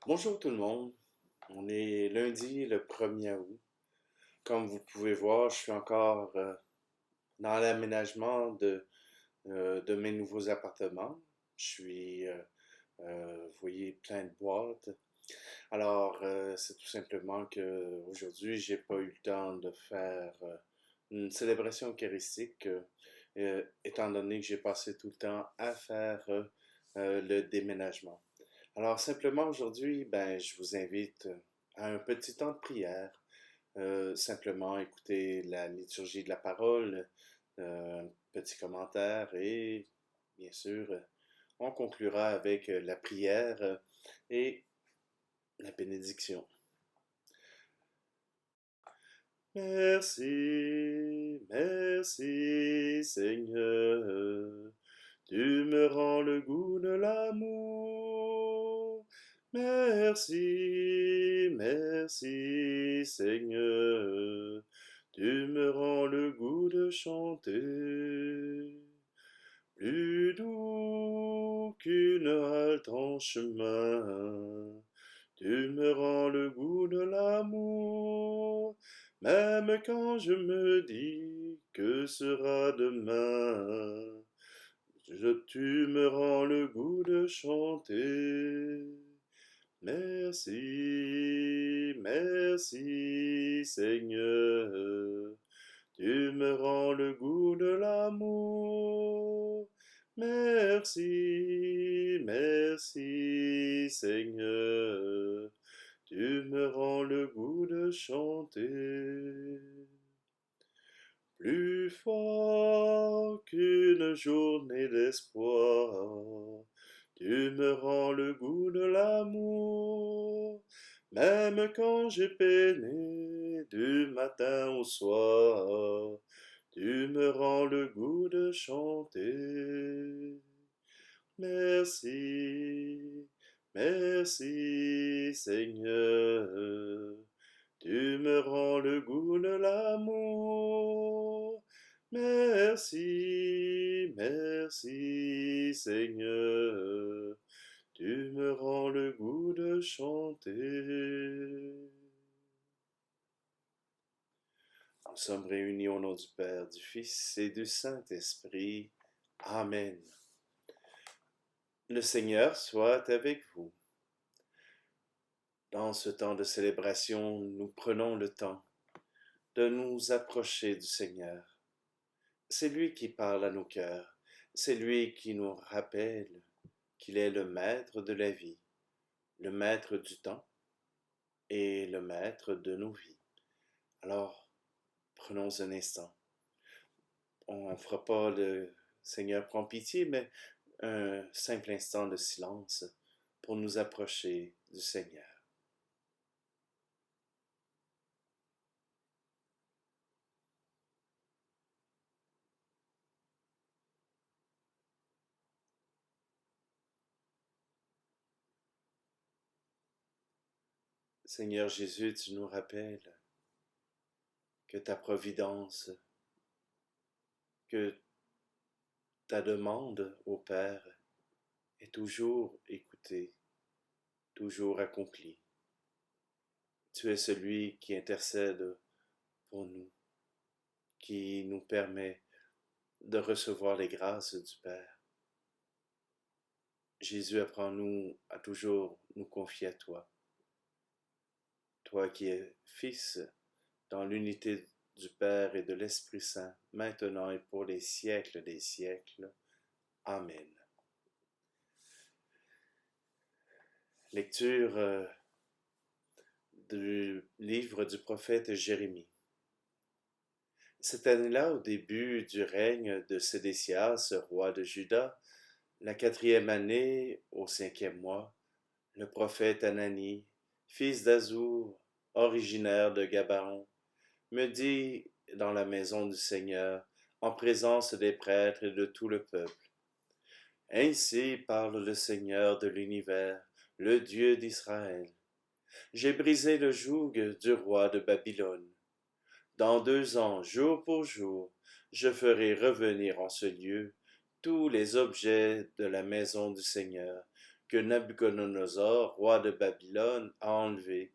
Bonjour tout le monde, on est lundi le 1er août. Comme vous pouvez voir, je suis encore dans l'aménagement de mes nouveaux appartements. Je suis, vous voyez, plein de boîtes. Alors, c'est tout simplement que aujourd'hui, j'ai pas eu le temps de faire une célébration eucharistique, étant donné que j'ai passé tout le temps à faire le déménagement. Alors, simplement aujourd'hui, ben, je vous invite à un petit temps de prière, simplement écouter la liturgie de la parole, un petit commentaire et, bien sûr, on conclura avec la prière et la bénédiction. Merci, merci Seigneur, tu me rends le goût de l'amour. Merci, merci Seigneur, tu me rends le goût de chanter. Plus doux qu'une halte en chemin, tu me rends le goût de l'amour, même quand je me dis que sera demain. Tu me rends le goût de chanter. Merci, merci Seigneur, tu me rends le goût de l'amour. Merci, merci Seigneur, tu me rends le goût de chanter. Plus fort qu'une journée d'espoir, tu me rends le goût de l'amour, même quand j'ai peiné du matin au soir, tu me rends le goût de chanter. Merci, merci Seigneur, tu me rends le goût de l'amour. Merci, merci Seigneur, tu me rends le goût de chanter. Nous sommes réunis au nom du Père, du Fils et du Saint-Esprit. Amen. Le Seigneur soit avec vous. Dans ce temps de célébration, nous prenons le temps de nous approcher du Seigneur. C'est lui qui parle à nos cœurs. C'est lui qui nous rappelle qu'il est le maître de la vie, le maître du temps et le maître de nos vies. Alors, prenons un instant. On ne fera pas le Seigneur prend pitié, mais un simple instant de silence pour nous approcher du Seigneur. Seigneur Jésus, tu nous rappelles que ta providence, que ta demande au Père est toujours écoutée, toujours accomplie. Tu es celui qui intercède pour nous, qui nous permet de recevoir les grâces du Père. Jésus, apprends-nous à toujours nous confier à toi, toi qui es Fils dans l'unité du Père et de l'Esprit Saint, maintenant et pour les siècles des siècles. Amen. Lecture du livre du prophète Jérémie. Cette année-là, au début du règne de Sédécias, roi de Juda, la 4e année, au 5e mois, le prophète Anani, fils d'Azour, originaire de Gabaon, me dit dans la maison du Seigneur, en présence des prêtres et de tout le peuple. Ainsi parle le Seigneur de l'univers, le Dieu d'Israël. J'ai brisé le joug du roi de Babylone. Dans 2 ans, jour pour jour, je ferai revenir en ce lieu tous les objets de la maison du Seigneur, que Nabuchodonosor, roi de Babylone, a enlevés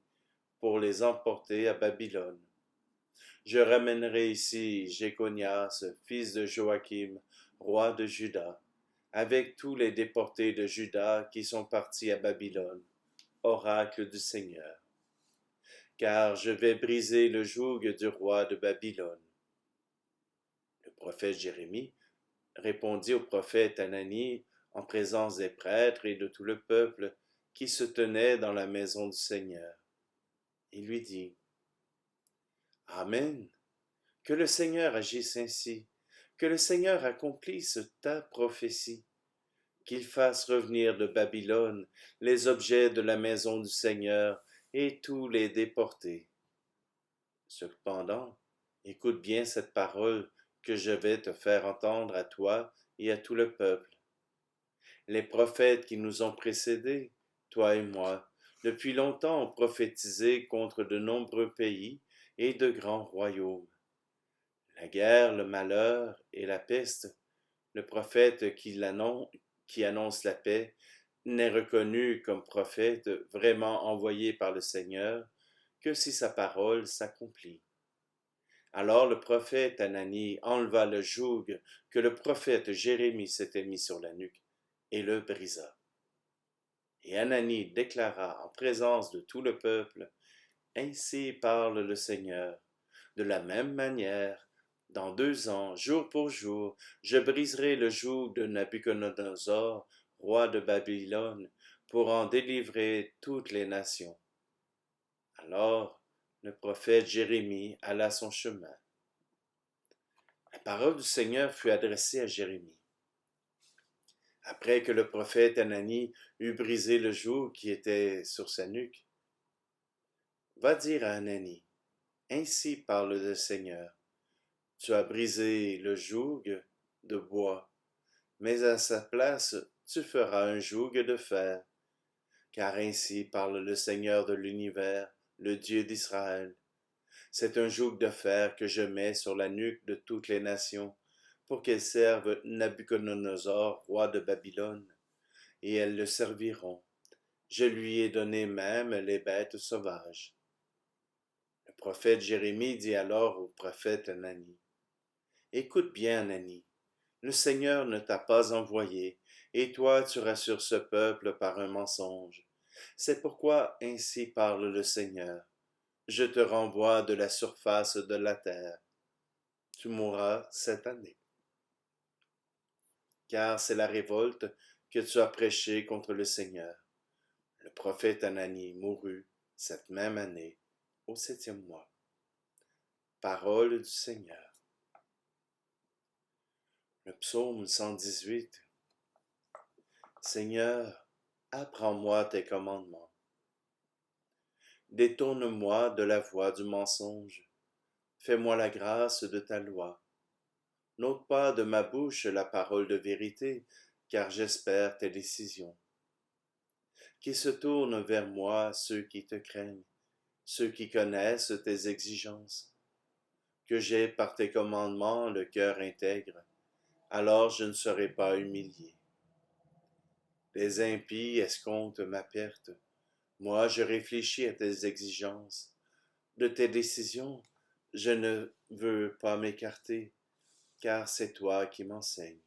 pour les emporter à Babylone. Je ramènerai ici Jéconias, fils de Joachim, roi de Juda, avec tous les déportés de Juda qui sont partis à Babylone, oracle du Seigneur. Car je vais briser le joug du roi de Babylone. Le prophète Jérémie répondit au prophète Hanani en présence des prêtres et de tout le peuple qui se tenait dans la maison du Seigneur. Il lui dit: Amen. Que le Seigneur agisse ainsi, que le Seigneur accomplisse ta prophétie, qu'il fasse revenir de Babylone les objets de la maison du Seigneur et tous les déportés. Cependant, écoute bien cette parole que je vais te faire entendre à toi et à tout le peuple. Les prophètes qui nous ont précédés, toi et moi, depuis longtemps ont prophétisé contre de nombreux pays et de grands royaumes. La guerre, le malheur et la peste, le prophète qui annonce la paix n'est reconnu comme prophète vraiment envoyé par le Seigneur que si sa parole s'accomplit. Alors le prophète Hanani enleva le joug que le prophète Jérémie s'était mis sur la nuque et le brisa. Et Hanani déclara en présence de tout le peuple: Ainsi parle le Seigneur. De la même manière, dans 2 ans, jour pour jour, je briserai le joug de Nabuchodonosor, roi de Babylone, pour en délivrer toutes les nations. Alors le prophète Jérémie alla son chemin. La parole du Seigneur fut adressée à Jérémie. Après que le prophète Hanani eut brisé le joug qui était sur sa nuque, va dire à Hanani: Ainsi parle le Seigneur. Tu as brisé le joug de bois, mais à sa place tu feras un joug de fer. Car ainsi parle le Seigneur de l'univers, le Dieu d'Israël. C'est un joug de fer que je mets sur la nuque de toutes les nations, pour qu'elles servent Nabuchodonosor, roi de Babylone, et elles le serviront. Je lui ai donné même les bêtes sauvages. Le prophète Jérémie dit alors au prophète Hanani: Écoute bien, Hanani, le Seigneur ne t'a pas envoyé, et toi tu rassures ce peuple par un mensonge. C'est pourquoi ainsi parle le Seigneur: Je te renvoie de la surface de la terre. Tu mourras cette année. Car c'est la révolte que tu as prêchée contre le Seigneur. Le prophète Hanani mourut cette même année, au 7e mois. Parole du Seigneur. Le psaume 118. Seigneur, apprends-moi tes commandements. Détourne-moi de la voie du mensonge. Fais-moi la grâce de ta loi. N'ôte pas de ma bouche la parole de vérité, car j'espère tes décisions. Qui se tournent vers moi ceux qui te craignent, ceux qui connaissent tes exigences. Que j'aie par tes commandements le cœur intègre, alors je ne serai pas humilié. Les impies escomptent ma perte. Moi, je réfléchis à tes exigences. De tes décisions, je ne veux pas m'écarter, car c'est toi qui m'enseignes.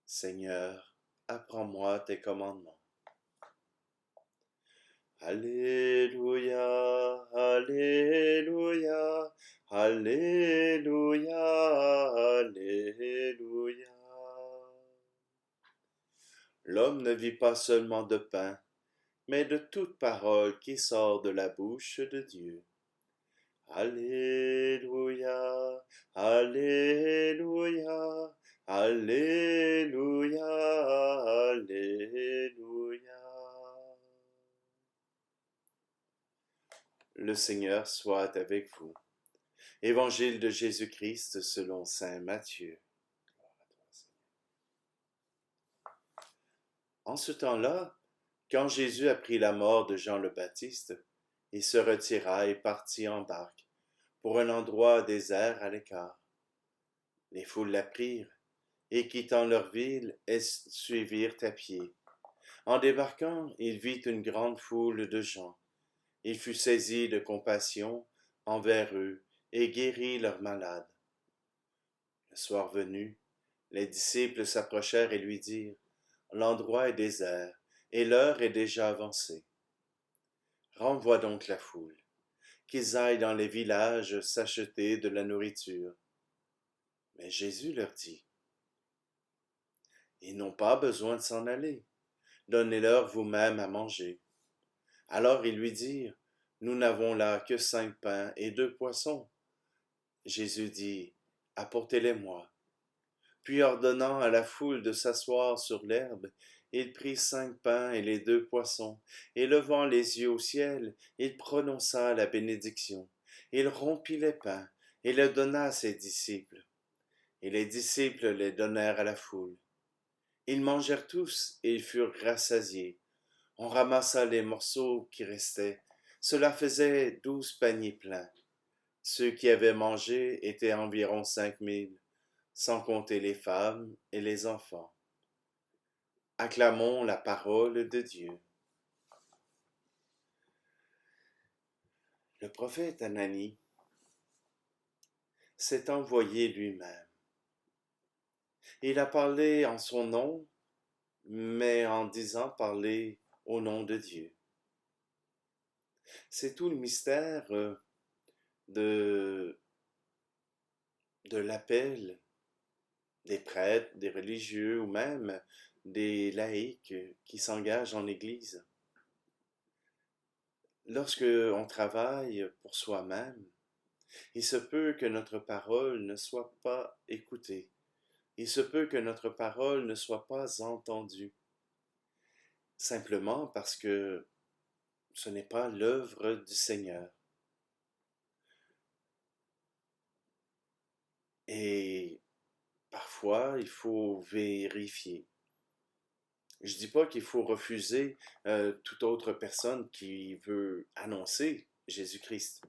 Seigneur, apprends-moi tes commandements. Alléluia, Alléluia, Alléluia, Alléluia. L'homme ne vit pas seulement de pain, mais de toute parole qui sort de la bouche de Dieu. Alléluia, Alléluia, Alléluia, Alléluia. Le Seigneur soit avec vous. Évangile de Jésus-Christ selon saint Matthieu. En ce temps-là, quand Jésus apprit la mort de Jean le Baptiste, il se retira et partit en barque pour un endroit désert à l'écart. Les foules l'apprirent et, quittant leur ville, elles suivirent à pied. En débarquant, il vit une grande foule de gens. Il fut saisi de compassion envers eux et guérit leurs malades. Le soir venu, les disciples s'approchèrent et lui dirent, l'endroit est désert, et l'heure est déjà avancée. Renvoie donc la foule, qu'ils aillent dans les villages s'acheter de la nourriture. Mais Jésus leur dit, ils n'ont pas besoin de s'en aller, donnez-leur vous-même à manger. Alors ils lui dirent, nous n'avons là que 5 pains et 2 poissons. Jésus dit, apportez-les-moi. Puis ordonnant à la foule de s'asseoir sur l'herbe, il prit 5 pains et les 2 poissons, et levant les yeux au ciel, il prononça la bénédiction. Il rompit les pains et les donna à ses disciples. Et les disciples les donnèrent à la foule. Ils mangèrent tous et ils furent rassasiés. On ramassa les morceaux qui restaient. Cela faisait 12 paniers pleins. Ceux qui avaient mangé étaient environ 5000, sans compter les femmes et les enfants. Acclamons la parole de Dieu. Le prophète Ananie s'est envoyé lui-même. Il a parlé en son nom, mais en disant parler au nom de Dieu. C'est tout le mystère de, de l'appel des prêtres, des religieux ou même des laïcs qui s'engagent en l'Église. Lorsque on travaille pour soi-même, il se peut que notre parole ne soit pas écoutée. Il se peut que notre parole ne soit pas entendue, simplement parce que ce n'est pas l'œuvre du Seigneur. Et parfois, il faut vérifier. Je dis pas qu'il faut refuser toute autre personne qui veut annoncer Jésus-Christ,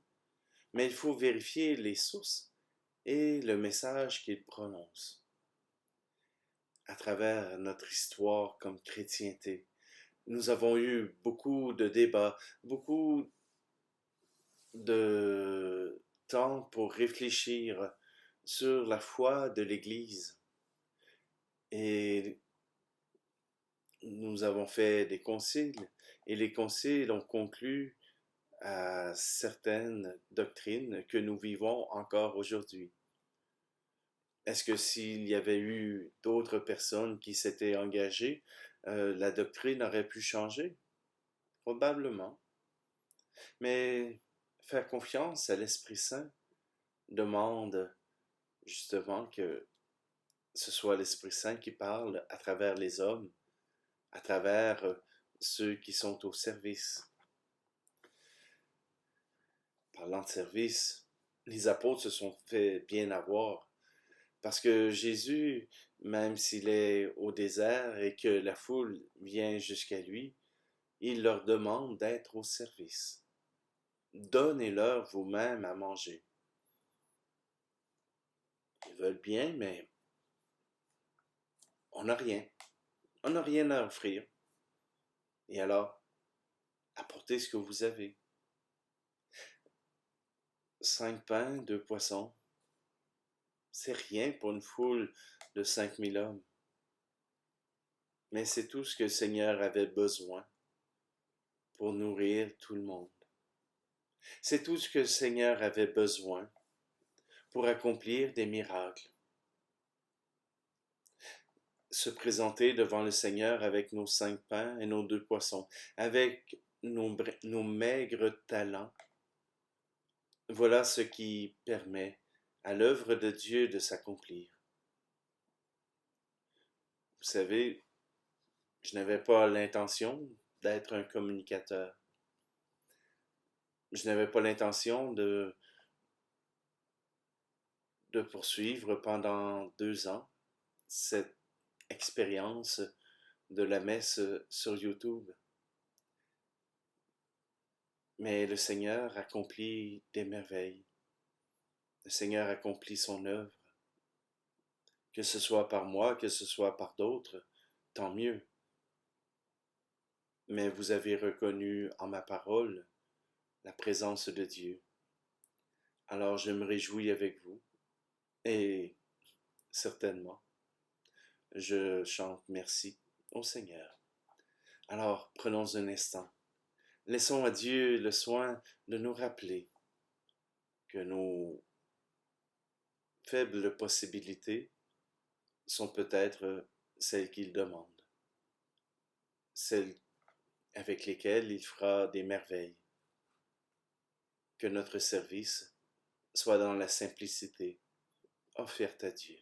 mais il faut vérifier les sources et le message qu'il prononce. À travers notre histoire comme chrétienté, nous avons eu beaucoup de débats, beaucoup de temps pour réfléchir sur la foi de l'Église. Et nous avons fait des conciles, et les conciles ont conclu à certaines doctrines que nous vivons encore aujourd'hui. Est-ce que s'il y avait eu d'autres personnes qui s'étaient engagées, la doctrine aurait pu changer? Probablement. Mais faire confiance à l'Esprit Saint demande justement que ce soit l'Esprit Saint qui parle à travers les hommes, à travers ceux qui sont au service. Parlant de service, les apôtres se sont fait bien avoir parce que Jésus, même s'il est au désert et que la foule vient jusqu'à lui, il leur demande d'être au service. Donnez-leur vous-même à manger. Ils veulent bien, mais on n'a rien. On n'a rien à offrir. Et alors, apportez ce que vous avez. 5 pains, 2 poissons. C'est rien pour une foule de 5000 hommes. Mais c'est tout ce que le Seigneur avait besoin pour nourrir tout le monde. C'est tout ce que le Seigneur avait besoin pour accomplir des miracles. Se présenter devant le Seigneur avec nos 5 pains et nos 2 poissons, avec nos maigres talents. Voilà ce qui permet à l'œuvre de Dieu de s'accomplir. Vous savez, je n'avais pas l'intention d'être un communicateur. Je n'avais pas l'intention de poursuivre pendant 2 ans cette expérience de la messe sur YouTube. Mais le Seigneur accomplit des merveilles. Le Seigneur accomplit son œuvre. Que ce soit par moi, que ce soit par d'autres, tant mieux. mais vous avez reconnu en ma parole la présence de Dieu. Alors je me réjouis avec vous et certainement, je chante merci au Seigneur. Alors prenons un instant. Laissons à Dieu le soin de nous rappeler que nos faibles possibilités sont peut-être celles qu'il demande, celles avec lesquelles il fera des merveilles. Que notre service soit dans la simplicité offerte à Dieu.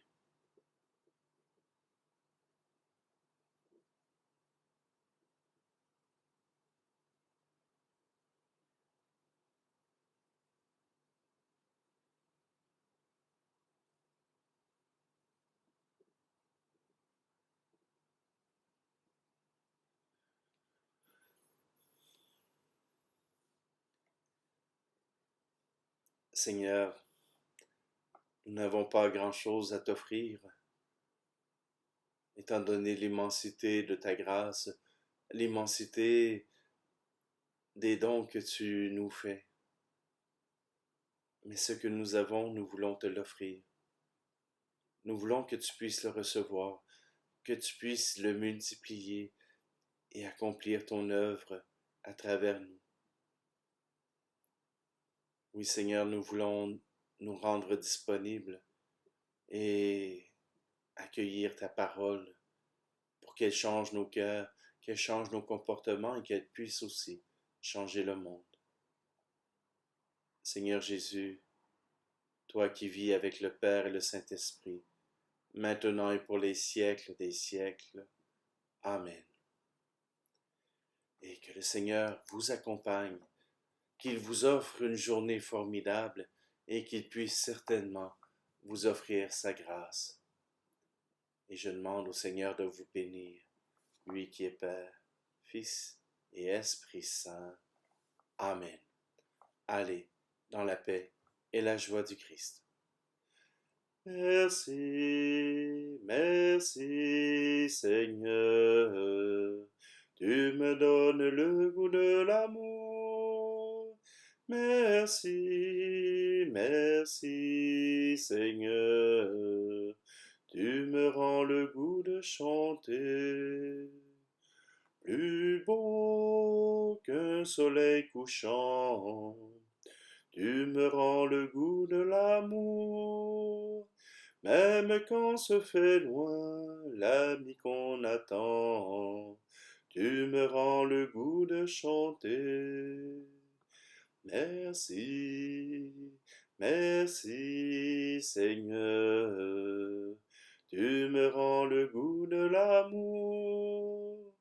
Seigneur, nous n'avons pas grand-chose à t'offrir, étant donné l'immensité de ta grâce, l'immensité des dons que tu nous fais. Mais ce que nous avons, nous voulons te l'offrir. Nous voulons que tu puisses le recevoir, que tu puisses le multiplier et accomplir ton œuvre à travers nous. Oui, Seigneur, nous voulons nous rendre disponibles et accueillir ta parole pour qu'elle change nos cœurs, qu'elle change nos comportements et qu'elle puisse aussi changer le monde. Seigneur Jésus, toi qui vis avec le Père et le Saint-Esprit, maintenant et pour les siècles des siècles. Amen. Et que le Seigneur vous accompagne, qu'il vous offre une journée formidable et qu'il puisse certainement vous offrir sa grâce. Et je demande au Seigneur de vous bénir, lui qui est Père, Fils et Esprit Saint. Amen. Allez dans la paix et la joie du Christ. Merci, merci Seigneur, tu me donnes le goût de l'amour. Merci, merci Seigneur, tu me rends le goût de chanter. Plus beau qu'un soleil couchant, tu me rends le goût de l'amour. Même quand se fait loin l'ami qu'on attend, tu me rends le goût de chanter. Merci, merci Seigneur, tu me rends le goût de l'amour.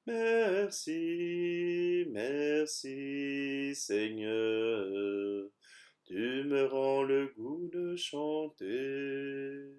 Merci, merci Seigneur, tu me rends le goût de chanter.